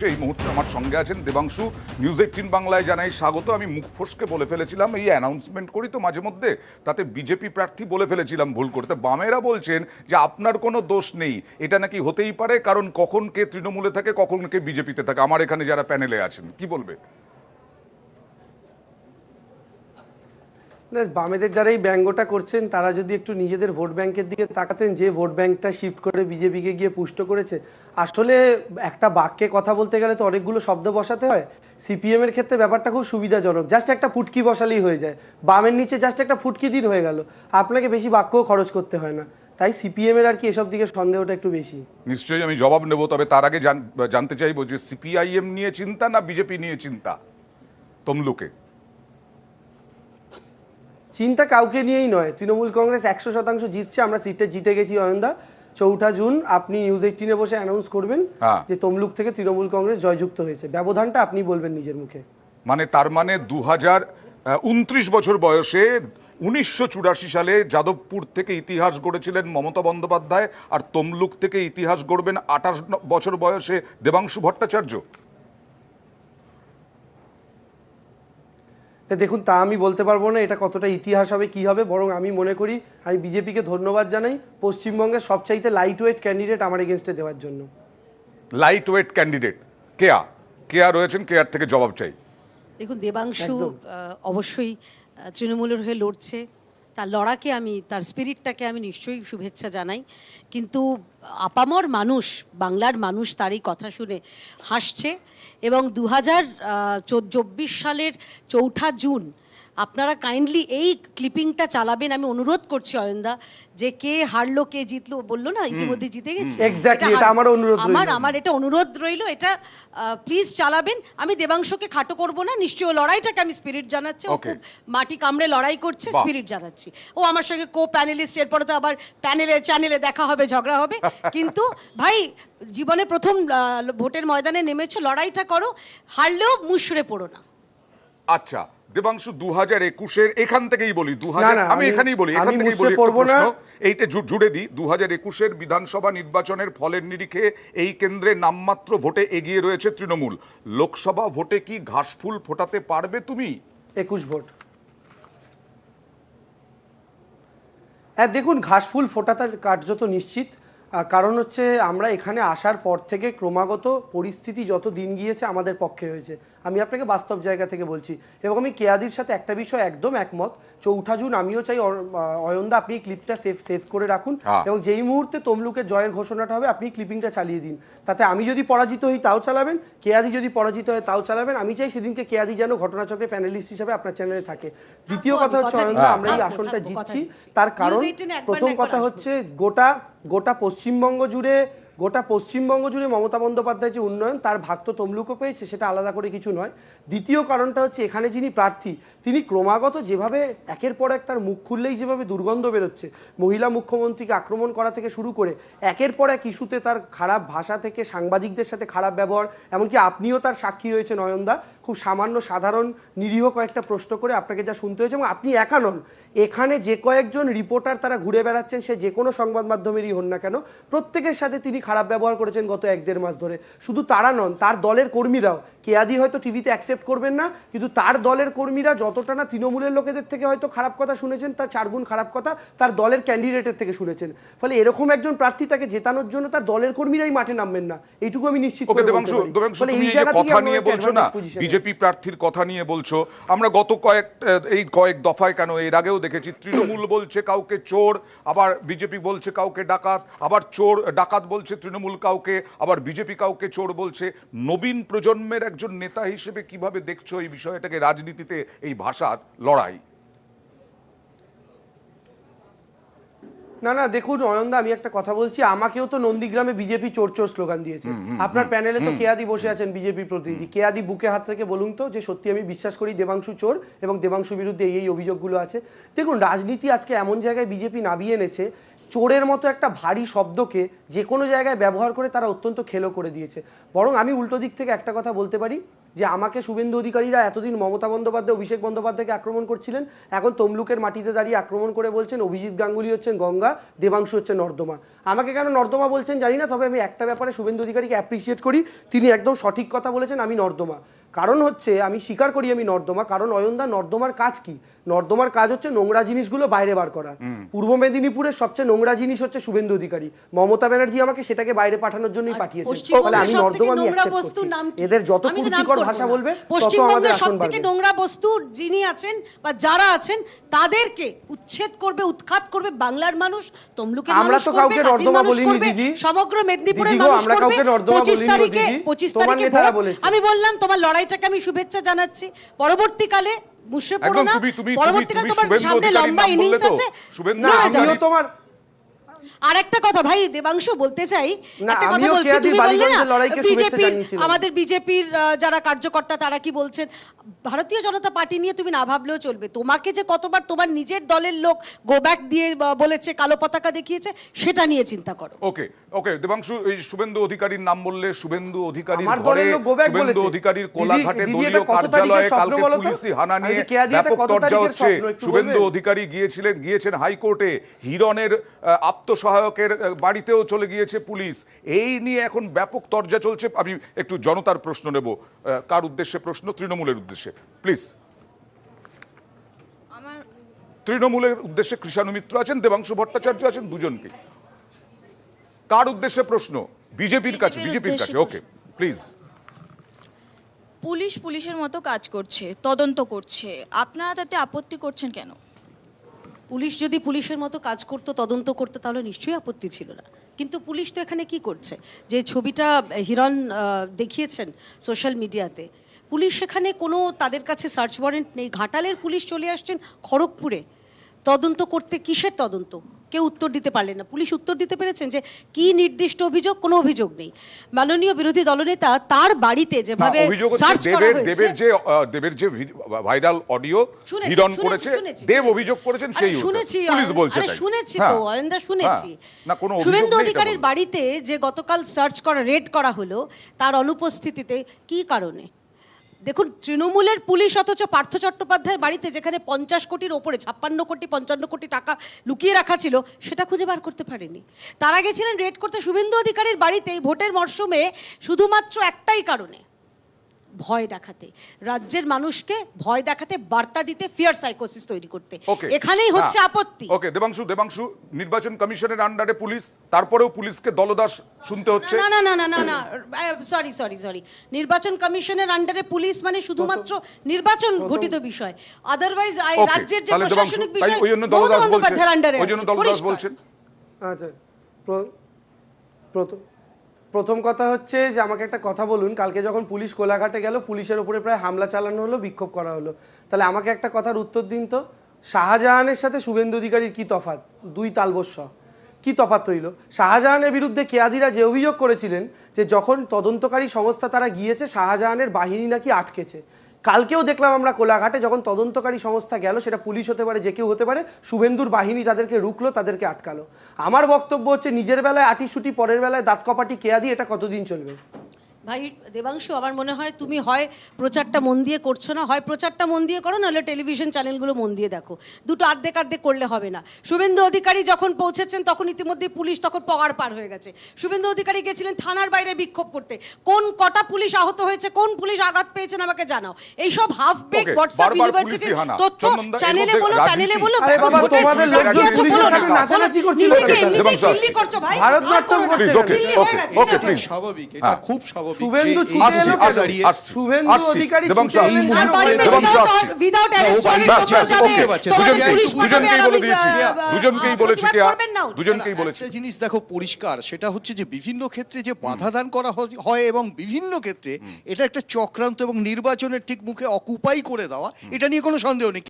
এই মুহূর্তে আমার সঙ্গে আছেন দেবাংশু। নিউজ 18 বাংলায় জানাই স্বাগত। আমি মুখ ফসকে বলে ফেলেছিলাম, এই অ্যানাউন্সমেন্ট করি তো মাঝে মধ্যে, তাতে বিজেপি প্রার্থী বলে ফেলেছিলাম ভুল করতে। বামেরা বলছেন যে আপনার কোনো দোষ নেই, এটা নাকি হতেই পারে, কারণ কখন কে তৃণমূলে থাকে কখন কে বিজেপিতে থাকে। আমার এখানে যারা প্যানেলে আছেন, কি বলবে? না, বামেদের যারা এই ব্যঙ্গটা করছেন তারা যদি একটু নিজেদের ভোট ব্যাংকের দিকে তাকাতেন, যে ভোট ব্যাংকটা শিফট করে বিজেপিকে গিয়ে পুষ্ট করেছে। আসলে একটা বাক্যে কথা বলতে গেলে তো অনেকগুলো শব্দ বসাতে হয়। সিপিএম এর ক্ষেত্রে ব্যাপারটা খুব সুবিধাজনক, জাস্ট একটা ফুটকি বসালেই হয়ে যায়। বামের নিচে জাস্ট একটা ফুটকি দিন হয়ে গেল, আপনাকে বেশি বাক্যও খরচ করতে হয় না। তাই সিপিএম এর আর কি এসব দিকে সন্দেহটা একটু বেশি। নিশ্চয়ই আমি জবাব নেব, তবে তার আগে জানতে চাইবো যে সিপিআইএম নিয়ে চিন্তা না বিজেপি নিয়ে চিন্তা তমলুকে? চিন্তা কাউকে নিয়েই নয়, তৃণমূল কংগ্রেস 100% জিতছে। আমরা সিটে জিতে গেছি অয়নদা। 4 জুন আপনি নিউজ 18-এ বসে অ্যানাউন্স করবেন যে তমলুক থেকে তৃণমূল কংগ্রেস জয়যুক্ত হয়েছে। ব্যবধানটা আপনি বলবেন নিজের মুখে। মানে তার মানে 2029 বছর বয়সে 1984 সালে যাদবপুর থেকে ইতিহাস গড়েছিলেন মমতা বন্দ্যোপাধ্যায়, আর তমলুক থেকে ইতিহাস গড়বেন 28 বছর বয়সে দেবাংশু ভট্টাচার্য। দেখুন, তা আমি বলতে পারবো না এটা কতটা ইতিহাস হবে কি হবে। বরং আমি মনে করি আমি বিজেপিকে ধন্যবাদ জানাই পশ্চিমবঙ্গের সবচাইতে লাইট ওয়েট ক্যান্ডিডেট আমার এগেনস্টে দেওয়ার জন্য। লাইট ওয়েট ক্যান্ডিডেট কেয়া রয়েছেন, কেয়ার থেকে জবাব চাই। দেখুন, দেবাংশু অবশ্যই তৃণমূলের হয়ে লড়ছে। তার লড়াকে আমি, তার স্পিরিটটাকে আমি নিশ্চয়ই শুভেচ্ছা জানাই। কিন্তু আপামর মানুষ, বাংলার মানুষ তার এই কথা শুনে হাসছে। এবং 2024 সালের 4 জুন আপনারা কাইন্ডলি এই ক্লিপিংটা চালাবেন। আমি অনুরোধ করছি অয়নদা, যে কে হারলো কে জিতলো বললো না, ইতিমধ্যে জিতে গেছে। এক্স্যাক্টলি, এটা আমার অনুরোধ রইল। আমার এটা অনুরোধ রইল, এটা প্লিজ চালাবেন। আমি দেবাংশুকে খাটো করব না, নিশ্চয়ই লড়াইটাকে আমি স্পিরিট জানাচ্ছি। ও খুব মাটি কামড়ে লড়াই করছে, স্পিরিট জানাচ্ছি। ও আমার সঙ্গে কো প্যানেলিস্ট, এরপরে তো আবার চ্যানেলে দেখা হবে, ঝগড়া হবে। কিন্তু ভাই, জীবনে প্রথম ভোটের ময়দানে নেমেছো, লড়াইটা করো, হারলেও মুশড়ে পড়ো না। আচ্ছা দেবাংশু, 2021-এর এখান থেকেই বলি, আমি এখানেই বলি, এইটা জুড়ে দিই। 2021-এর বিধানসভা নির্বাচনের ফলের নিরিখে এই কেন্দ্রে নামমাত্র ভোটে এগিয়ে রয়েছে তৃণমূল। লোকসভা ভোটে কি ঘাসফুল ফোটাতে পারবে তুমি? 21 ভোট। হ্যাঁ দেখুন, ঘাসফুল ফোটাতে কার্যত নিশ্চিত। কারণ হচ্ছে আমরা এখানে আসার পর থেকে ক্রমাগত পরিস্থিতি যত দিন গিয়েছে আমাদের পক্ষে হয়েছে। আমি আপনাকে বাস্তব জায়গা থেকে বলছি, এবং আমি কেয়াদির সাথে একটা বিষয় একদম একমত। 4 জুন আমিও চাই অয়নদা আপনি ক্লিপটা সেভ করে রাখুন, এবং যেই মুহূর্তে তমলুকের জয়ের ঘোষণাটা হবে আপনি ক্লিপিংটা চালিয়ে দিন। তাতে আমি যদি পরাজিত হই তাও চালাবেন, কেয়াদি যদি পরাজিত হয় তাও চালাবেন। আমি চাই সেদিনকে কেয়াদি যেন ঘটনাচক্রে প্যানেলিস্ট হিসাবে আপনার চ্যানেলে থাকে। দ্বিতীয় কথা হচ্ছে অয়নদা, আমরা এই আসনটা জিতছি তার কারণ, প্রথম কথা হচ্ছে গোটা পশ্চিমবঙ্গ জুড়ে মমতা বন্দ্যোপাধ্যায় যে উন্নয়ন, তার ভাগ তো তমলুকও পেয়েছে, সেটা আলাদা করে কিছু নয়। দ্বিতীয় কারণটা হচ্ছে এখানে যিনি প্রার্থী তিনি ক্রমাগত যেভাবে একের পর এক তার মুখ খুললেই যেভাবে দুর্গন্ধ বেরোচ্ছে, মহিলা মুখ্যমন্ত্রীকে আক্রমণ করা থেকে শুরু করে একের পর এক ইস্যুতে তার খারাপ ভাষা থেকে সাংবাদিকদের সাথে খারাপ ব্যবহার, এমনকি আপনিও তার সাক্ষী হয়েছেন অয়নদা। খুব সামান্য সাধারণ নিরীহ কয়েকটা প্রশ্ন করে আপনাকে যা শুনতে হয়েছে, এবং আপনি একা নন, এখানে যে কয়েকজন রিপোর্টার তারা ঘুরে বেড়াচ্ছেন, সে যে কোনো সংবাদ মাধ্যমেরই হন না কেন, প্রত্যেকের সাথে তিনি খারাপ ব্যবহার করেছেন গত 1-1.5 মাস ধরে। শুধু তারা নন, তার দলের কর্মীরাও। কেয়াদি হয়তো টিভিতে অ্যাকসেপ্ট করবেন না, কিন্তু তার দলের কর্মীরা যতটা না তৃণমূলের লোকেদের থেকে হয়তো খারাপ কথা শুনেছেন, তার 4 গুণ খারাপ কথা তার দলের ক্যান্ডিডেটের থেকে শুনেছেন। ফলে এরকম একজন প্রার্থী, তাকে জেতানোর জন্য তার দলের কর্মীরাই মাঠে নামবেন না, এইটুকু আমি নিশ্চিত করে বলতে পারি। এই কথা নিয়ে বলছো না, বিজেপি প্রার্থীর কথা নিয়ে বলছো, আমরা গত কয়েক দফায় কেন এর আগেও দেখেছি, তৃণমূল বলছে কাউকে চোর, আবার বিজেপি বলছে কাউকে ডাকাত, আবার ডাকাত বলছে তৃণমূল কাউকে, আবার বিজেপি কাউকে চোর বলছে। নবীন প্রজন্মের একজন নেতা হিসেবে কিভাবে দেখছো এই বিষয়টাকে, রাজনীতিতে এই ভাষার লড়াই? না দেখুন অয়নদা, আমি একটা কথা বলছি, আমাকেও তো নন্দীগ্রামে বিজেপি চোর চোর স্লোগান দিয়েছে। আপনার প্যানেলে তো কেয়াদি বসে আছেন, বিজেপি প্রতিনিধি। কেয়াদি বুকে হাত রেখে বলুন তো যে সত্যি আমি বিশ্বাস করি দেবাংশু চোর, এবং দেবাংশু বিরুদ্ধে এই অভিযোগগুলো আছে। দেখুন, রাজনীতি আজকে এমন জায়গায় বিজেপি নামিয়ে এনেছে, চোরের মতো একটা ভারী শব্দকে যে কোনো জায়গায় ব্যবহার করে তারা অত্যন্ত খেলো করে দিয়েছে। বরং আমি উল্টো দিক থেকে একটা কথা বলতে পারি যে আমাকে শুভেন্দু অধিকারীরা এতদিন মমতা বন্দ্যোপাধ্যায় অভিষেক বন্দ্যোপাধ্যায়কে আক্রমণ করছিলেন, এখন তমলুকের মাটিতে দাঁড়িয়ে আক্রমণ করে বলছেন অভিজিৎ গাঙ্গুলি হচ্ছেন গঙ্গা, দেবাংশু হচ্ছে নর্দমা। আমাকে কেন নর্দমা বলছেন জানি না, তবে আমি একটা ব্যাপারে শুভেন্দু অধিকারীকে অ্যাপ্রিসিয়েট করি, তিনি একদম সঠিক কথা বলেছেন, আমি নর্দমা। কারণ হচ্ছে আমি স্বীকার করি আমি নর্দমা, কারণ অয়নদা নর্দমার কাজ কি? নর্দমার কাজ হচ্ছে নোংরা জিনিসগুলো বাইরে বার করা। পূর্ব মেদিনীপুরের সবচেয়ে নোংরা জিনিস হচ্ছে শুভেন্দু অধিকারী। মমতা ব্যানার্জি আমাকে সেটাকে বাইরে পাঠানোর জন্যই পাঠিয়েছেন। তাহলে আমি নর্দমা আমি অ্যাকসেপ্ট করছি। এদের যত কুর্তিকর ভাষা বলবে তত আমাদের আসন বাড়বে। নোংরা বস্তু যিনি আছেন বা যারা আছেন তাদেরকে উচ্ছেদ করবে, উৎখাত করবে বাংলার মানুষ, তমলুকের মানুষ করবে, আমরা তো কাউকে নর্দমা বলিনি দিদি, সমগ্র মেদিনীপুরের মানুষ করবে। 25 তারিখে আমি বললাম তোমার লড়াইটাকে আমি শুভেচ্ছা জানাচ্ছি। পরবর্তীকালে মুশরে পড়ো না, পরবর্তীকালে তোমার সামনে লম্বা ইনিংস আছে। তোমার আরেকটা কথা ভাই দেবাংশু বলতে চাই, একটা কথা বলছি, তুমি বললে না আমাদের বিজেপির যারা কার্যকর্তা তারা কি বলছেন, ভারতীয় জনতা পার্টি নিয়ে তুমি না ভাবলেও চলবে। তোমাকে যে কতবার তোমার নিজের দলের লোক গো ব্যাক দিয়ে বলেছে, কালো পতাকা দেখিয়েছে, সেটা নিয়ে চিন্তা করো। ওকে ওকে দেবাংশু, এই শুভেন্দু অধিকারীর নাম বললে, শুভেন্দু অধিকারীর আমার ঘরে, দলের লোক go back শুভেন্দু বলেছে। অধিকারীর দিদি, কোলাঘাটে দিদি, দলীয় এটা কত তারিখের কার্যালয়ে স্বপ্ন কালকে বলো তো? পুলিশি হানা নিয়ে আরে কেয়া দিয়াটা ব্যাপক কত চর্চা তারিখের হচ্ছে। স্বপ্ন একটু শুভেন্দু বলবেন? অধিকারী গিয়েছেন হাইকোর্টে, হিরণের আত্মসহায়কের বাড়িতেও চলে গিয়েছে পুলিশ। এই নিয়ে এখন ব্যাপক তর্জা চলছে। আমি একটু জনতার প্রশ্ন নেব। কার উদ্দেশ্যে প্রশ্ন? তৃণমূলের উদ্দেশ্যে প্লিজ। তৃণমূলের উদ্দেশ্যে কৃষাণু মিত্র আছেন, দেবাংশু ভট্টাচার্য আছেন, দুজনকে। কার উদ্দেশ্যে প্রশ্ন? বিজেপির কাছে। Okay please. পুলিশের মতো কাজ করছে, তদন্ত করছে, আপনারা তাতে আপত্তি করছেন কেন? পুলিশ যদি পুলিশের মতো কাজ করতো, তদন্ত করতো, তাহলে নিশ্চয়ই আপত্তি ছিল না। কিন্তু পুলিশ তো এখানে কি করছে? যে ছবিটা হিরণ দেখিয়েছেন সোশ্যাল মিডিয়াতে, পুলিশ সেখানে কোনো তাদের কাছে সার্চ ওয়ারেন্ট নেই। ঘাটালের পুলিশ চলে আসছেন খড়গপুরে তদন্ত করতে। কিসের তদন্ত? কেউ উত্তর দিতে পারলেন না। পুলিশ উত্তর দিতে পেরেছেন যে কি নির্দিষ্ট অভিযোগ? কোনো অভিযোগ নেই। মাননীয় বিরোধী দলনেতা তার বাড়িতে যেভাবে সার্চ করা হয়েছে, দেবের যে ভাইরাল অডিও হিরণ করেছে, দেব অভিযোগ করেছেন, সেই শুনেছি, পুলিশ বলছে তাই। শুনেছি তো অয়নদা, শুনেছি। না, কোনো শুভেন্দু অধিকারীর বাড়িতে যে গতকাল সার্চ করা, রেড করা হলো, তার অনুপস্থিতিতে কি কারণে? দেখুন, তৃণমূলের পুলিশ অথচ পার্থ চট্টোপাধ্যায়ের বাড়িতে যেখানে 50 কোটির ওপরে 56 কোটি 55 কোটি টাকা লুকিয়ে রাখা ছিল, সেটা খুঁজে বার করতে পারেনি। তারা গেছিলেন রেড করতে শুভেন্দু অধিকারীর বাড়িতে ভোটের মরশুমে শুধুমাত্র একটাই কারণে, ভয় দেখাতে, রাজ্যের মানুষকে ভয় দেখাতে, বার্তা দিতে, ফিয়ার সাইকোসিস তৈরি করতে। এখানেই হচ্ছে আপত্তি। ওকে দেবাংশু, নির্বাচন কমিশনের আন্ডারে পুলিশ, তারপরেও পুলিশকে দলদাস শুনতে হচ্ছে। না, সরি, নির্বাচন কমিশনের আন্ডারে পুলিশ মানে শুধুমাত্র নির্বাচন ঘটিত বিষয়। আদারওয়াইজ রাজ্যের যে প্রশাসনিক বিষয় মমতা বন্দ্যোপাধ্যায়ের আন্ডারে আছে। আচ্ছা, প্রথম কথা হচ্ছে যে আমাকে একটা কথা বলুন, কালকে যখন পুলিশ কোলাঘাটে গেল, পুলিশের উপরে প্রায় হামলা চালানো হলো, বিক্ষোভ করা হলো, তাহলে আমাকে একটা কথার উত্তর দিন তো, শাহজাহানের সাথে শুভেন্দু অধিকারীর কি তফাৎ? দুই তালবস্য। কি তফাৎ রইল? শাহজাহানের বিরুদ্ধে কেয়াদিরা যে অভিযোগ করেছিলেন যে যখন তদন্তকারী সংস্থা তারা গিয়েছে, শাহজাহানের বাহিনী নাকি আটকেছে। কালকেও দেখলাম আমরা কোলাঘাটে যখন তদন্তকারী সংস্থা গেল, সেটা পুলিশ হতে পারে, যে কেউ হতে পারে, শুভেন্দুর বাহিনী তাদেরকে রুখলো, তাদেরকে আটকালো। আমার বক্তব্য হচ্ছে নিজের বেলায় আটিসুটি, পরের বেলায় দাঁত কপাটি কেয়াদি, এটা কতদিন চলবে? ভাই দেবাংশু, আমার মনে হয় তুমি হয় প্রচারটা মন দিয়ে করছো না, হয় প্রচারটা মন দিয়ে করো, নাহলে টেলিভিশন চ্যানেলগুলো মন দিয়ে দেখো। দুটো আর্ধেক করলে হবে না। শুভেন্দু অধিকারী যখন পৌঁছেছেন তখন ইতিমধ্যে পুলিশ তখন পগার পার হয়ে গেছে। শুভেন্দু অধিকারী গেছিলেন থানার বাইরে বিক্ষোভ করতে। কোন কটা পুলিশ আহত হয়েছে, কোন পুলিশ আঘাত পেয়েছেন আমাকে জানাও। এইসব হাফ বেক হোয়াটসঅ্যাপ ইউনিভার্সিটির তথ্য চ্যানেলে বলো, প্যানেলে বলো। আরে বাবা, তোমাদের লোকজন পুলিশের সাথে নাচানাচি করছিল কেন? দিল্লি করছো ভাই, ভারতনাট্যম করছে। Okay please. স্বাভাবিক, এটা খুব স্বাভাবিক। শুভেন্দু শুভেন্দু অধিকারী উইদাউট অ্যারেস্ট দুজনকেই বলেছি। একটা জিনিস দেখো পরিষ্কার, সেটা হচ্ছে যে বিভিন্ন ক্ষেত্রে যে বাধা দান করা হয় এবং বিভিন্ন ক্ষেত্রে এটা একটা চক্রান্ত এবং নির্বাচনের ঠিক মুখে অকুপাই করে দেওয়া, এটা নিয়ে কোনো সন্দেহ নেই।